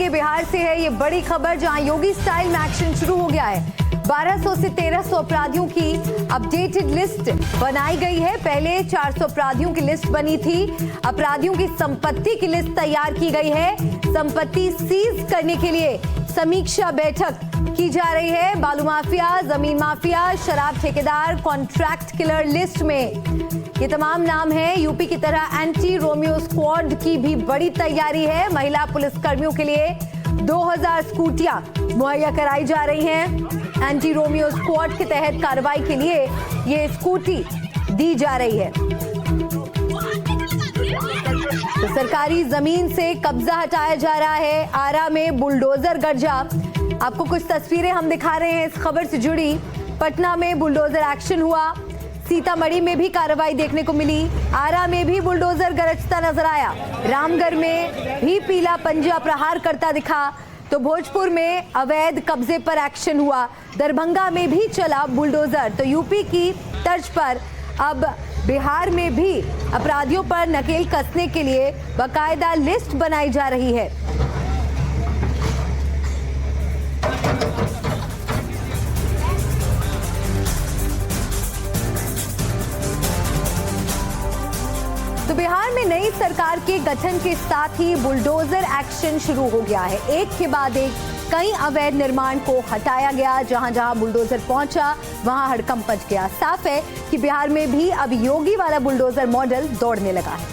ये बिहार से है ये बड़ी खबर, जहां योगी स्टाइल में एक्शन शुरू हो गया है। 1200 से 1300 अपराधियों की अपडेटेड लिस्ट बनाई गई है। पहले 400 अपराधियों की लिस्ट बनी थी। अपराधियों की संपत्ति की लिस्ट तैयार की गई है। संपत्ति सीज करने के लिए समीक्षा बैठक की जा रही है। बालू माफिया, जमीन माफिया, शराब ठेकेदार, कॉन्ट्रैक्ट किलर लिस्ट में ये तमाम नाम है। यूपी की तरह एंटी रोमियो स्क्वाड की भी बड़ी तैयारी है। महिला पुलिसकर्मियों के लिए 2000 स्कूटियां मुहैया कराई जा रही हैं। एंटी रोमियो स्क्वाड के तहत कार्रवाई के लिए ये स्कूटी दी जा रही है। तो सरकारी जमीन से कब्जा हटाया जा रहा है। आरा में बुलडोजर गरजा। आपको कुछ तस्वीरें हम दिखा रहे हैं इस खबर से जुड़ी। पटना में बुलडोजर एक्शन हुआ। सीतामढ़ी में भी कार्रवाई देखने को मिली। आरा में भी बुलडोजर गरजता नजर आया। रामगढ़ में भी पीला पंजा प्रहार करता दिखा। तो भोजपुर में अवैध कब्जे पर एक्शन हुआ। दरभंगा में भी चला बुलडोजर। तो यूपी की तर्ज पर अब बिहार में भी अपराधियों पर नकेल कसने के लिए बाकायदा लिस्ट बनाई जा रही है। तो बिहार में नई सरकार के गठन के साथ ही बुलडोजर एक्शन शुरू हो गया है। एक के बाद एक कई अवैध निर्माण को हटाया गया। जहां जहां बुलडोजर पहुंचा वहां हड़कंप मच गया। साफ है कि बिहार में भी अब योगी वाला बुलडोजर मॉडल दौड़ने लगा है।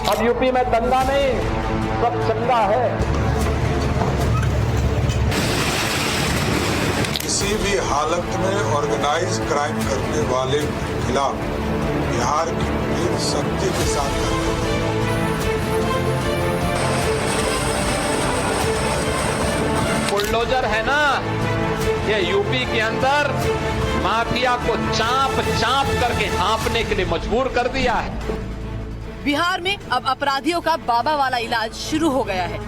अब यूपी में दंगा नहीं, सब चंगा है। किसी भी हालत में ऑर्गेनाइज क्राइम करने वाले के खिलाफ बिहार की पुलिस सख्ती के साथ करती है। बुलडोजर है ना, ये यूपी के अंदर माफिया को चाप चाप करके हाँपने के लिए मजबूर कर दिया है। बिहार में अब अपराधियों का बाबा वाला इलाज शुरू हो गया है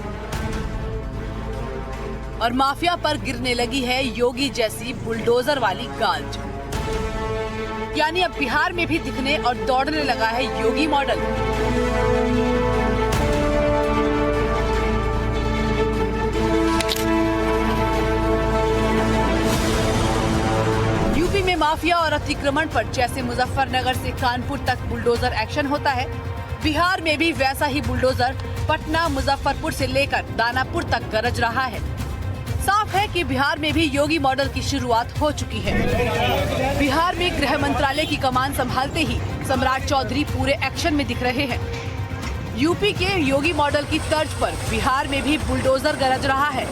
और माफिया पर गिरने लगी है योगी जैसी बुलडोजर वाली गाज। यानी अब बिहार में भी दिखने और दौड़ने लगा है योगी मॉडल। यूपी में माफिया और अतिक्रमण पर जैसे मुजफ्फरनगर से कानपुर तक बुलडोजर एक्शन होता है, बिहार में भी वैसा ही बुलडोजर पटना, मुजफ्फरपुर से लेकर दानापुर तक गरज रहा है। साफ है कि बिहार में भी योगी मॉडल की शुरुआत हो चुकी है। बिहार में गृह मंत्रालय की कमान संभालते ही सम्राट चौधरी पूरे एक्शन में दिख रहे हैं। यूपी के योगी मॉडल की तर्ज पर बिहार में भी बुलडोजर गरज रहा है।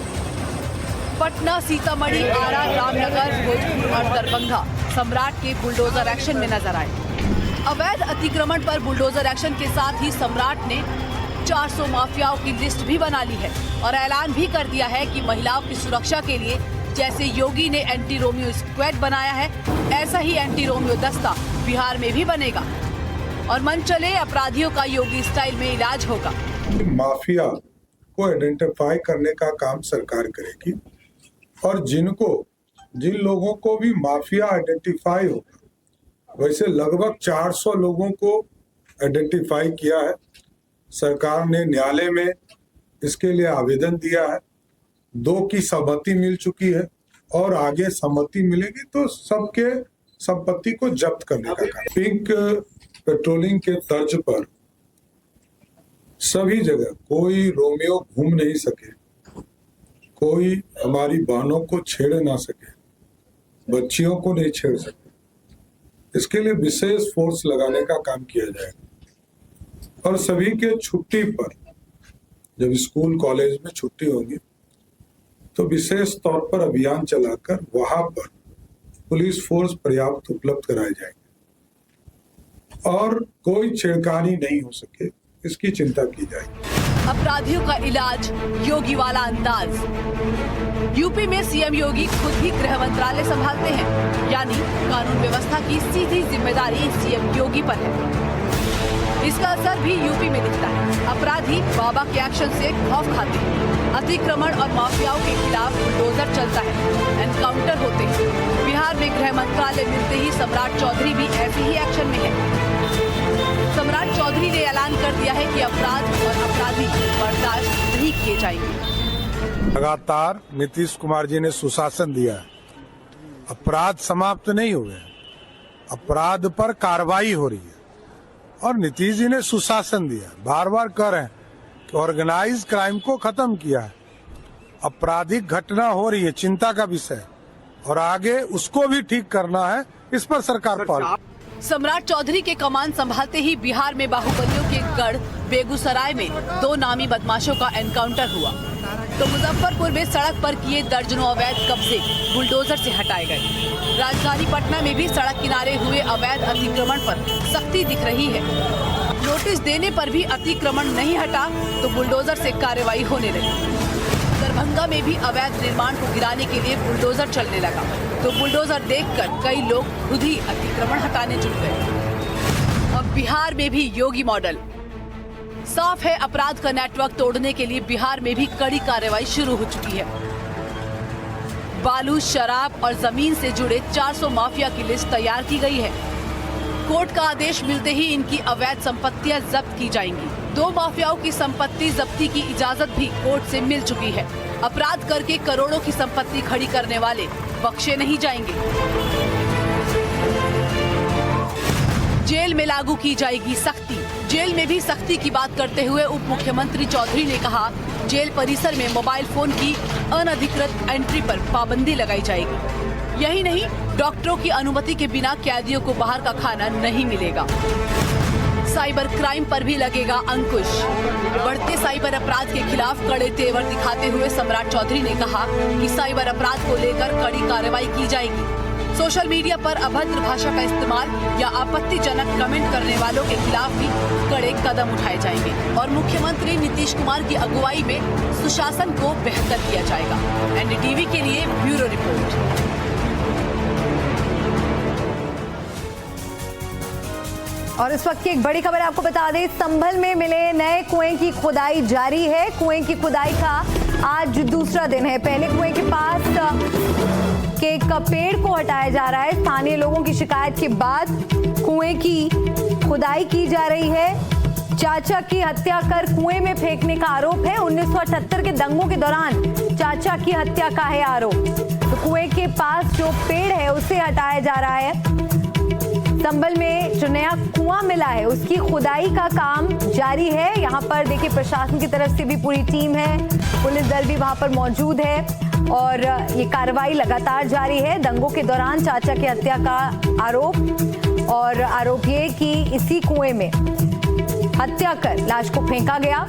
पटना, सीतामढ़ी, आरा, रामनगर, भोजपुर और दरभंगा सम्राट के बुलडोजर एक्शन में नजर आए। अवैध अतिक्रमण पर बुलडोजर एक्शन के साथ ही सम्राट ने 400 माफियाओं की लिस्ट भी बना ली है और ऐलान भी कर दिया है कि महिलाओं की सुरक्षा के लिए जैसे योगी ने एंटी रोमियो स्क्वाड बनाया है, ऐसा ही एंटी रोमियो दस्ता बिहार में भी बनेगा और मन चले अपराधियों का योगी स्टाइल में इलाज होगा। माफिया को आइडेंटिफाई करने का काम सरकार करेगी और जिन लोगों को भी माफिया आइडेंटिफाई होगा, वैसे लगभग 400 लोगों को आइडेंटिफाई किया है। सरकार ने न्यायालय में इसके लिए आवेदन दिया है। 2 की सहमति मिल चुकी है और आगे सहमति मिलेगी तो सबके संपत्ति को जब्त करने का काम। पिंक पेट्रोलिंग के तर्ज पर सभी जगह कोई रोमियो घूम नहीं सके, कोई हमारी बहनों को छेड़ ना सके, बच्चियों को नहीं छेड़ सके। इसके लिए विशेष फोर्स लगाने का काम किया जाएगा और सभी के छुट्टी पर, जब स्कूल कॉलेज में छुट्टी होगी तो विशेष तौर पर अभियान चलाकर वहां पर पुलिस फोर्स पर्याप्त उपलब्ध कराए जाएंगे और कोई छेड़खानी नहीं हो सके, इसकी चिंता की जाएगी। अपराधियों का इलाज, योगी वाला अंदाज। यूपी में सीएम योगी खुद ही गृह मंत्रालय संभालते हैं, यानी कानून व्यवस्था की सीधी जिम्मेदारी सीएम योगी पर है। इसका असर भी यूपी में दिखता है। अपराधी बाबा के एक्शन से खौफ खाते हैं। अतिक्रमण और माफियाओं के खिलाफ बुलडोजर चलता है, एनकाउंटर होते हैं। बिहार में गृह मंत्रालय मिलते ही सम्राट चौधरी भी ऐसे ही एक्शन में है। कि अपराध और अपराधी बर्दाश्त नहीं किए जाएंगे। लगातार नीतीश कुमार जी ने सुशासन दिया है, अपराध समाप्त नहीं हुए हैं, अपराध पर कार्रवाई हो रही है और नीतीश जी ने सुशासन दिया। बार बार कह रहे हैं कि ऑर्गेनाइज क्राइम को खत्म किया है, आपराधिक घटना हो रही है, चिंता का विषय, और आगे उसको भी ठीक करना है। इस पर सरकार पहल। सम्राट चौधरी के कमान संभालते ही बिहार में बाहुबलियों के गढ़ बेगूसराय में 2 नामी बदमाशों का एनकाउंटर हुआ, तो मुजफ्फरपुर में सड़क पर किए दर्जनों अवैध कब्जे बुलडोजर से हटाए गए। राजधानी पटना में भी सड़क किनारे हुए अवैध अतिक्रमण पर सख्ती दिख रही है। नोटिस देने पर भी अतिक्रमण नहीं हटा तो बुलडोजर से कार्रवाई होने लगी। दरभंगा में भी अवैध निर्माण को गिराने के लिए बुलडोजर चलने लगा, तो बुलडोजर देखकर कई लोग खुद ही अतिक्रमण हटाने जुट गए। अब बिहार में भी योगी मॉडल साफ है। अपराध का नेटवर्क तोड़ने के लिए बिहार में भी कड़ी कार्रवाई शुरू हो चुकी है। बालू, शराब और जमीन से जुड़े 400 माफिया की लिस्ट तैयार की गई है। कोर्ट का आदेश मिलते ही इनकी अवैध संपत्तियां जब्त की जाएंगी। 2 माफियाओं की संपत्ति जब्ती की इजाजत भी कोर्ट से मिल चुकी है। अपराध करके करोड़ों की संपत्ति खड़ी करने वाले बख्शे नहीं जाएंगे। जेल में लागू की जाएगी सख्ती। जेल में भी सख्ती की बात करते हुए उप मुख्यमंत्री चौधरी ने कहा, जेल परिसर में मोबाइल फोन की अनधिकृत एंट्री पर पाबंदी लगाई जाएगी। यही नहीं, डॉक्टरों की अनुमति के बिना कैदियों को बाहर का खाना नहीं मिलेगा। साइबर क्राइम पर भी लगेगा अंकुश। बढ़ते साइबर अपराध के खिलाफ कड़े तेवर दिखाते हुए सम्राट चौधरी ने कहा कि साइबर अपराध को लेकर कड़ी कार्रवाई की जाएगी। सोशल मीडिया पर अभद्र भाषा का इस्तेमाल या आपत्तिजनक कमेंट करने वालों के खिलाफ भी कड़े कदम उठाए जाएंगे और मुख्यमंत्री नीतीश कुमार की अगुवाई में सुशासन को बेहतर किया जाएगा। एनडीटीवी के लिए ब्यूरो रिपोर्ट। और इस वक्त की एक बड़ी खबर आपको बता दें, संभल में मिले नए कुएं की खुदाई जारी है। कुएं की खुदाई का आज दूसरा दिन है। पहले कुएं के पास के एक पेड़ को हटाया जा रहा है। स्थानीय लोगों की शिकायत के बाद कुएं की खुदाई की जा रही है। चाचा की हत्या कर कुएं में फेंकने का आरोप है। 1978 के दंगों के दौरान चाचा की हत्या का है आरोप। तो कुएं के पास जो पेड़ है उसे हटाया जा रहा है। संभल में जो नया कुआं मिला है उसकी खुदाई का काम जारी है। यहाँ पर देखिए प्रशासन की तरफ से भी पूरी टीम है, पुलिस दल भी वहाँ पर मौजूद है और ये कार्रवाई लगातार जारी है। दंगों के दौरान चाचा की हत्या का आरोप और आरोप ये कि इसी कुएं में हत्या कर लाश को फेंका गया।